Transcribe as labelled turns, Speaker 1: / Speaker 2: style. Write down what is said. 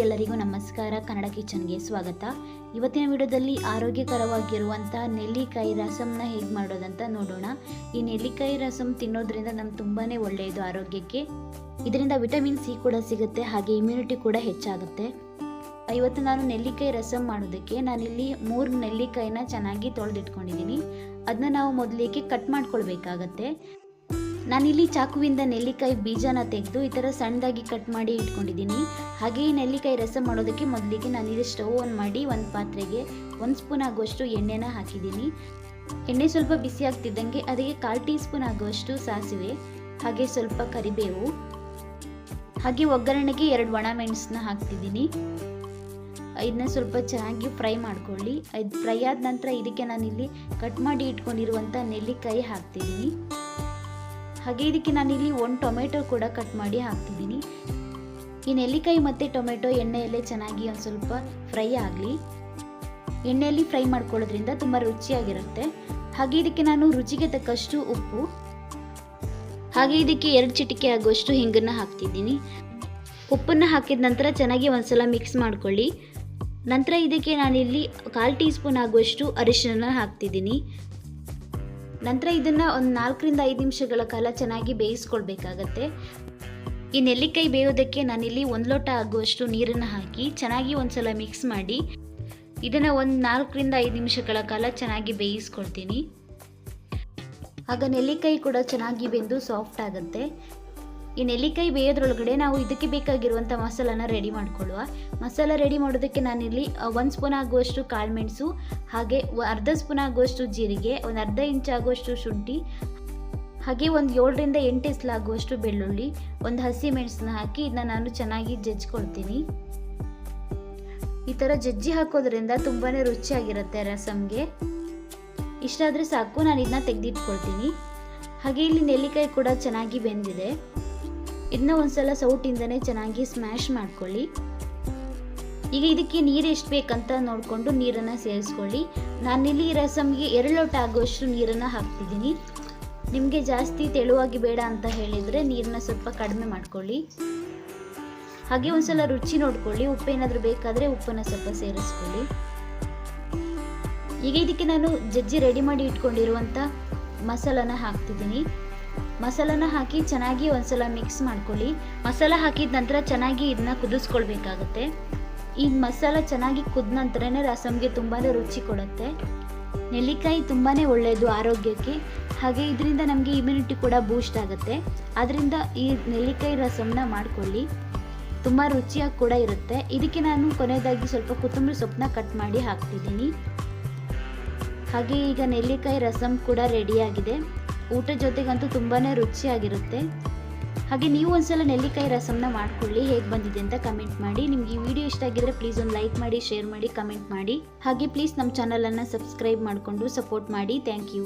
Speaker 1: ಎಲ್ಲರಿಗೂ ನಮಸ್ಕಾರ. ಕನ್ನಡ ಕಿಚನ್ಗೆ ಸ್ವಾಗತ. ಇವತ್ತಿನ ವಿಡಿಯೋದಲ್ಲಿ ಆರೋಗ್ಯಕರವಾಗಿರುವಂಥ ನೆಲ್ಲಿಕಾಯಿ ರಸಂನ ಹೇಗೆ ಮಾಡೋದಂತ ನೋಡೋಣ. ಈ ನೆಲ್ಲಿಕಾಯಿ ರಸಂ ತಿನ್ನೋದ್ರಿಂದ ನಮ್ಗೆ ತುಂಬಾ ಒಳ್ಳೆಯದು ಆರೋಗ್ಯಕ್ಕೆ. ಇದರಿಂದ ವಿಟಮಿನ್ ಸಿ ಕೂಡ ಸಿಗುತ್ತೆ, ಹಾಗೆ ಇಮ್ಯುನಿಟಿ ಕೂಡ ಹೆಚ್ಚಾಗುತ್ತೆ. ಇವತ್ತು ನಾನು ನೆಲ್ಲಿಕಾಯಿ ರಸಂ ಮಾಡೋದಕ್ಕೆ ನಾನಿಲ್ಲಿ 3 ನೆಲ್ಲಿಕಾಯಿನ ಚೆನ್ನಾಗಿ ತೊಳೆದಿಟ್ಕೊಂಡಿದ್ದೀನಿ. ಅದನ್ನ ನಾವು ಮೊದಲಿಗೆ ಕಟ್ ಮಾಡ್ಕೊಳ್ಬೇಕಾಗತ್ತೆ. ನಾನಿಲ್ಲಿ ಚಾಕುವಿಂದ ನೆಲ್ಲಿಕಾಯಿ ಬೀಜನ ತೆಗೆದು ಈ ಥರ ಸಣ್ಣದಾಗಿ ಕಟ್ ಮಾಡಿ ಇಟ್ಕೊಂಡಿದ್ದೀನಿ. ಹಾಗೆ ಈ ನೆಲ್ಲಿಕಾಯಿ ರಸಂ ಮಾಡೋದಕ್ಕೆ ಮೊದಲಿಗೆ ನಾನಿಲ್ಲಿ ಸ್ಟವ್ ಆನ್ ಮಾಡಿ ಒಂದು ಪಾತ್ರೆಗೆ 1 ಸ್ಪೂನ್ ಆಗುವಷ್ಟು ಎಣ್ಣೆನ ಹಾಕಿದ್ದೀನಿ. ಎಣ್ಣೆ ಸ್ವಲ್ಪ ಬಿಸಿ ಆಗ್ತಿದ್ದಂಗೆ ಅದಕ್ಕೆ 1/4 ಟೀ ಸ್ಪೂನ್ ಆಗುವಷ್ಟು ಸಾಸಿವೆ, ಹಾಗೆ ಸ್ವಲ್ಪ ಕರಿಬೇವು, ಹಾಗೆ ಒಗ್ಗರಣೆಗೆ 2 ಒಣಮೆಣಸನ್ನ ಹಾಕ್ತಿದ್ದೀನಿ. ಇದನ್ನ ಸ್ವಲ್ಪ ಚೆನ್ನಾಗಿ ಫ್ರೈ ಮಾಡ್ಕೊಳ್ಳಿ. ಇದು ಫ್ರೈ ಆದ ನಂತರ ಇದಕ್ಕೆ ನಾನಿಲ್ಲಿ ಕಟ್ ಮಾಡಿ ಇಟ್ಕೊಂಡಿರುವಂಥ ನೆಲ್ಲಿಕಾಯಿ ಹಾಕ್ತಿದ್ದೀನಿ. ಹಾಗೆ ಇದಕ್ಕೆ ನಾನಿಲ್ಲಿ 1 ಟೊಮೆಟೊ ಕೂಡ ಕಟ್ ಮಾಡಿ ಹಾಕ್ತಿದ್ದೀನಿ. ಈ ನೆಲ್ಲಿಕಾಯಿ ಮತ್ತು ಟೊಮೆಟೊ ಎಣ್ಣೆಯಲ್ಲೇ ಚೆನ್ನಾಗಿ ಒಂದು ಸ್ವಲ್ಪ ಫ್ರೈ ಆಗಲಿ. ಎಣ್ಣೆಯಲ್ಲಿ ಫ್ರೈ ಮಾಡ್ಕೊಳ್ಳೋದ್ರಿಂದ ತುಂಬ ರುಚಿಯಾಗಿರುತ್ತೆ. ಹಾಗೆ ಇದಕ್ಕೆ ನಾನು ರುಚಿಗೆ ತಕ್ಕಷ್ಟು ಉಪ್ಪು, ಹಾಗೆ ಇದಕ್ಕೆ 2 ಚಿಟಿಕೆ ಆಗುವಷ್ಟು ಹಿಂಗನ್ನು ಹಾಕ್ತಿದ್ದೀನಿ. ಉಪ್ಪನ್ನು ಹಾಕಿದ ನಂತರ ಚೆನ್ನಾಗಿ ಒಂದ್ಸಲ ಮಿಕ್ಸ್ ಮಾಡ್ಕೊಳ್ಳಿ. ನಂತರ ಇದಕ್ಕೆ ನಾನಿಲ್ಲಿ 1/4 ಟೀ ಸ್ಪೂನ್ ಆಗುವಷ್ಟು ಅರಿಶಿನ ಹಾಕ್ತಿದ್ದೀನಿ. ನಂತರ ಇದನ್ನು ಒಂದು 4 ರಿಂದ 5 ನಿಮಿಷಗಳ ಕಾಲ ಚೆನ್ನಾಗಿ ಬೇಯಿಸ್ಕೊಳ್ಬೇಕಾಗತ್ತೆ. ಈ ನೆಲ್ಲಿಕಾಯಿ ಬೇಯೋದಕ್ಕೆ ನಾನಿಲ್ಲಿ 1 ಲೋಟ ಆಗುವಷ್ಟು ನೀರನ್ನು ಹಾಕಿ ಚೆನ್ನಾಗಿ ಒಂದ್ಸಲ ಮಿಕ್ಸ್ ಮಾಡಿ ಇದನ್ನು ಒಂದು 4 ರಿಂದ 5 ನಿಮಿಷಗಳ ಕಾಲ ಚೆನ್ನಾಗಿ ಬೇಯಿಸ್ಕೊಳ್ತೀನಿ. ಆಗ ನೆಲ್ಲಿಕಾಯಿ ಕೂಡ ಚೆನ್ನಾಗಿ ಬೆಂದು ಸಾಫ್ಟ್ ಆಗುತ್ತೆ. ಈ ನೆಲ್ಲಿಕಾಯಿ ಬೇಯೋದ್ರೊಳಗಡೆ ನಾವು ಇದಕ್ಕೆ ಬೇಕಾಗಿರುವಂಥ ಮಸಾಲಾನ ರೆಡಿ ಮಾಡ್ಕೊಳ್ಳುವ. ಮಸಾಲ ರೆಡಿ ಮಾಡೋದಕ್ಕೆ ನಾನಿಲ್ಲಿ 1 ಸ್ಪೂನ್ ಆಗುವಷ್ಟು ಕಾಳುಮೆಣಸು, ಹಾಗೆ ಅರ್ಧ ಸ್ಪೂನ್ ಆಗುವಷ್ಟು ಜೀರಿಗೆ, ಒಂದು ಅರ್ಧ ಇಂಚ್ ಆಗುವಷ್ಟು ಶುಂಠಿ, ಹಾಗೆ ಒಂದು 7 ರಿಂದ 8 ಎಸ್ಲಾಗುವಷ್ಟು ಬೆಳ್ಳುಳ್ಳಿ, ಒಂದು ಹಸಿ ಮೆಣಸನ್ನ ಹಾಕಿ ಇದನ್ನ ನಾನು ಚೆನ್ನಾಗಿ ಜಜ್ಕೊಳ್ತೀನಿ. ಈ ಥರ ಜಜ್ಜಿ ಹಾಕೋದ್ರಿಂದ ತುಂಬಾ ರುಚಿಯಾಗಿರುತ್ತೆ ರಸಂಗೆ. ಇಷ್ಟಾದರೆ ಸಾಕು, ನಾನು ಇದನ್ನ ತೆಗೆದಿಟ್ಕೊಳ್ತೀನಿ. ಹಾಗೆ ಇಲ್ಲಿ ನೆಲ್ಲಿಕಾಯಿ ಕೂಡ ಚೆನ್ನಾಗಿ ಬೆಂದಿದೆ. ಇದನ್ನ ಒಂದ್ಸಲ ಸೌಟಿಂದನೇ ಚೆನ್ನಾಗಿ ಸ್ಮ್ಯಾಶ್ ಮಾಡ್ಕೊಳ್ಳಿ. ಈಗ ಇದಕ್ಕೆ ನೀರು ಎಷ್ಟು ಬೇಕಂತ ನೋಡಿಕೊಂಡು ನೀರನ್ನು ಸೇರಿಸ್ಕೊಳ್ಳಿ. ನಾನಿಲ್ಲಿ ರಸಂಗೆ 2 ಲೋಟ ಆಗುವಷ್ಟು ನೀರನ್ನು ಹಾಕ್ತಿದ್ದೀನಿ. ನಿಮಗೆ ಜಾಸ್ತಿ ತೆಳುವಾಗಿ ಬೇಡ ಅಂತ ಹೇಳಿದರೆ ನೀರನ್ನ ಸ್ವಲ್ಪ ಕಡಿಮೆ ಮಾಡ್ಕೊಳ್ಳಿ. ಹಾಗೆ ಒಂದ್ಸಲ ರುಚಿ ನೋಡ್ಕೊಳ್ಳಿ, ಉಪ್ಪೇನಾದರೂ ಬೇಕಾದರೆ ಉಪ್ಪನ್ನು ಸ್ವಲ್ಪ ಸೇರಿಸ್ಕೊಳ್ಳಿ. ಈಗ ಇದಕ್ಕೆ ನಾನು ಜಜ್ಜಿ ರೆಡಿ ಮಾಡಿ ಇಟ್ಕೊಂಡಿರುವಂಥ ಮಸಾಲಾನ ಹಾಕ್ತಿದ್ದೀನಿ. ಮಸಾಲಾನ ಹಾಕಿ ಚೆನ್ನಾಗಿ ಒಂದ್ಸಲ ಮಿಕ್ಸ್ ಮಾಡ್ಕೊಳ್ಳಿ. ಮಸಾಲ ಹಾಕಿದ ನಂತರ ಚೆನ್ನಾಗಿ ಇದನ್ನ ಕುದಿಸ್ಕೊಳ್ಬೇಕಾಗತ್ತೆ. ಈ ಮಸಾಲ ಚೆನ್ನಾಗಿ ಕುದ ನಂತರನೇ ರಸಂಗೆ ತುಂಬಾ ರುಚಿ ಕೊಡುತ್ತೆ. ನೆಲ್ಲಿಕಾಯಿ ತುಂಬಾ ಒಳ್ಳೆಯದು ಆರೋಗ್ಯಕ್ಕೆ, ಹಾಗೆ ಇದರಿಂದ ನಮಗೆ ಇಮ್ಯುನಿಟಿ ಕೂಡ ಬೂಸ್ಟ್ ಆಗುತ್ತೆ. ಆದ್ದರಿಂದ ಈ ನೆಲ್ಲಿಕಾಯಿ ರಸಂನ ಮಾಡ್ಕೊಳ್ಳಿ, ತುಂಬ ರುಚಿಯಾಗಿ ಕೂಡ ಇರುತ್ತೆ. ಇದಕ್ಕೆ ನಾನು ಕೊನೆಯದಾಗಿ ಸ್ವಲ್ಪ ಕೊತ್ತಂಬರಿ ಸೊಪ್ಪನ್ನ ಕಟ್ ಮಾಡಿ ಹಾಕ್ತಿದ್ದೀನಿ. ಹಾಗೆ ಈಗ ನೆಲ್ಲಿಕಾಯಿ ರಸಂ ಕೂಡ ರೆಡಿಯಾಗಿದೆ. ಊಟ ಜೊತೆಗಂತೂ ತುಂಬಾ ರುಚಿಯಾಗಿರುತ್ತೆ. ಹಾಗೆ ನೀವು ಒಂದ್ಸಲ ನೆಲ್ಲಿಕಾಯಿ ರಸಂನ ಮಾಡ್ಕೊಳ್ಳಿ, ಹೇಗೆ ಬಂದಿದೆ ಅಂತ ಕಮೆಂಟ್ ಮಾಡಿ. ನಿಮ್ಗೆ ಈ ವಿಡಿಯೋ ಇಷ್ಟ ಆಗಿದ್ರೆ ಪ್ಲೀಸ್ ಒಂದು ಲೈಕ್ ಮಾಡಿ, ಶೇರ್ ಮಾಡಿ, ಕಮೆಂಟ್ ಮಾಡಿ. ಹಾಗೆ ಪ್ಲೀಸ್ ನಮ್ಮ ಚಾನಲನ್ನು ಸಬ್ಸ್ಕ್ರೈಬ್ ಮಾಡಿಕೊಂಡು ಸಪೋರ್ಟ್ ಮಾಡಿ. Thank you.